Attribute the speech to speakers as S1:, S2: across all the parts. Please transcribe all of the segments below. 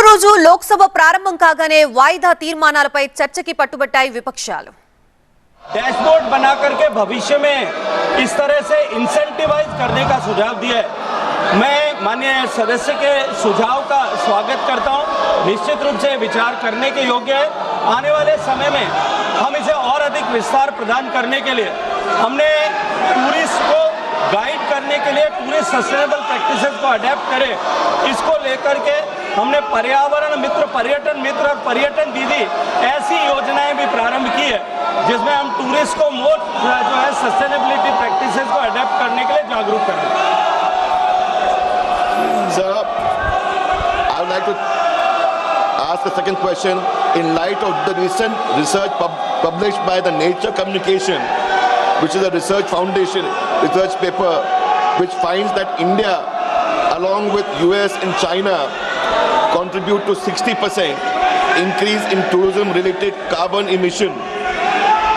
S1: రోజు లోక్సభ ప్రారంభం కాగానే వాయిదా తీర్మానాలపై చర్చకి పట్టుబట్టాయి విపక్షాలు।
S2: डैशबोर्ड बना करके भविष्य में इस तरह से इंसेंटिवाइज करने का सुझाव दिया है। मैं माननीय सदस्य के सुझाव का स्वागत करता हूं। निश्चित रूप से विचार करने के योग्य है। आने वाले समय में हम इसे और अधिक विस्तार प्रदान करने के लिए हमने टूरिस्ट को गाइड करने के लिए टूरिस्ट सस्टेनेबल प्रैक्टिसेस को अडेप्ट करें, इसको लेकर के हमने पर्यावरण मित्र, पर्यटन मित्र और पर्यटन दीदी ऐसी योजनाएं भी प्रारंभ की है जिसमें हम टूरिस्ट को मोर जो है सस्टेनेबिलिटी प्रैक्टिसेस को अडेप्ट करने के लिए जागरूक करें।
S3: Sir, I would like to ask a second question. In light of the recent research published by the Nature Communication, which is a research foundation research paper, which finds that India, along with US and China, contribute to 60% increase in tourism-related carbon emission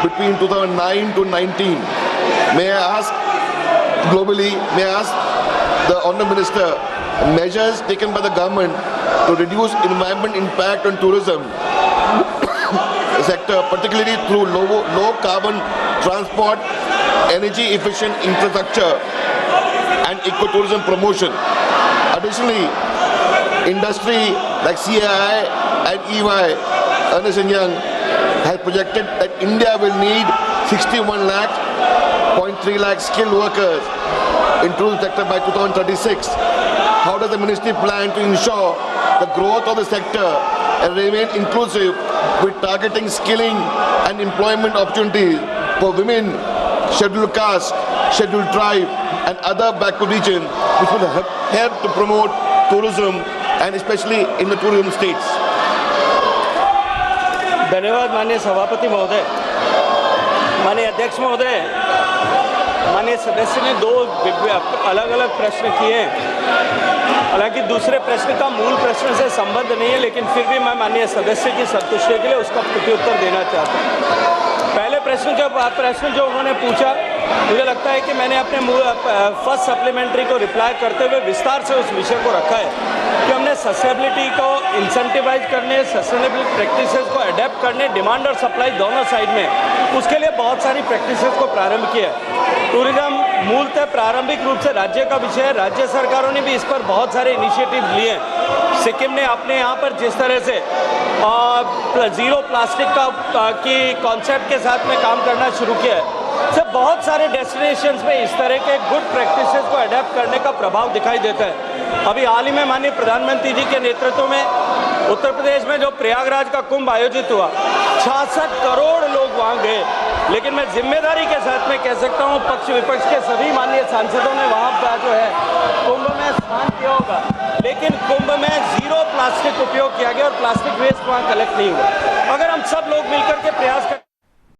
S3: between 2009 to 19. May I ask, globally, may I ask the Honourable Minister, measures taken by the government to reduce environment impact on tourism sector, particularly through low carbon transport, energy efficient infrastructure and ecotourism promotion. Additionally, industry like CAI and EY, Ernst & Young, has projected that India will need 61.3 lakh skilled workers in tourism sector by 2036. How does the ministry plan to ensure the growth of the sector and remain inclusive with targeting skilling and employment opportunities for women, scheduled caste, scheduled tribe and other backward regions, which will help to promote tourism and especially in the tourism states?
S2: धन्यवाद माननीय सभापति महोदय, माननीय अध्यक्ष महोदय। माननीय सदस्य ने दो अलग अलग प्रश्न किए हैं। हालांकि दूसरे प्रश्न का मूल प्रश्न से संबंध नहीं है, लेकिन फिर भी मैं माननीय सदस्य की संतुष्टि के लिए उसका प्रत्युत्तर देना चाहता हूँ। पहले प्रश्न जो उन्होंने पूछा, मुझे लगता है कि मैंने अपने फर्स्ट सप्लीमेंट्री को रिप्लाई करते हुए विस्तार से उस विषय को रखा है कि हमने सस्टेनेबिलिटी को इंसेंटिवाइज करने, सस्टेनेबल प्रैक्टिसेस को अडेप्ट करने, डिमांड और सप्लाई दोनों साइड में, उसके लिए बहुत सारी प्रैक्टिसेस को प्रारंभ किया है। टूरिज्म मूलतः प्रारंभिक रूप से राज्य का विषय है। राज्य सरकारों ने भी इस पर बहुत सारे इनिशिएटिव लिए हैं। सिक्किम ने अपने यहाँ पर जिस तरह से जीरो प्लास्टिक की कॉन्सेप्ट के साथ में काम करना शुरू किया है, से बहुत सारे डेस्टिनेशंस में इस तरह के गुड प्रैक्टिसेस को अडेप्ट करने का प्रभाव दिखाई देता है। अभी हाल ही में माननीय प्रधानमंत्री जी के नेतृत्व में उत्तर प्रदेश में जो प्रयागराज का कुंभ आयोजित हुआ, 66 करोड़ लोग वहाँ गए। लेकिन मैं जिम्मेदारी के साथ में कह सकता हूँ, पक्ष विपक्ष के सभी माननीय सांसदों ने वहाँ पर जो है कुंभ में स्नान किया होगा, लेकिन कुंभ में जीरो प्लास्टिक उपयोग किया गया और प्लास्टिक वेस्ट वहाँ कलेक्ट नहीं हुआ। अगर हम सब लोग मिलकर के प्रयास करें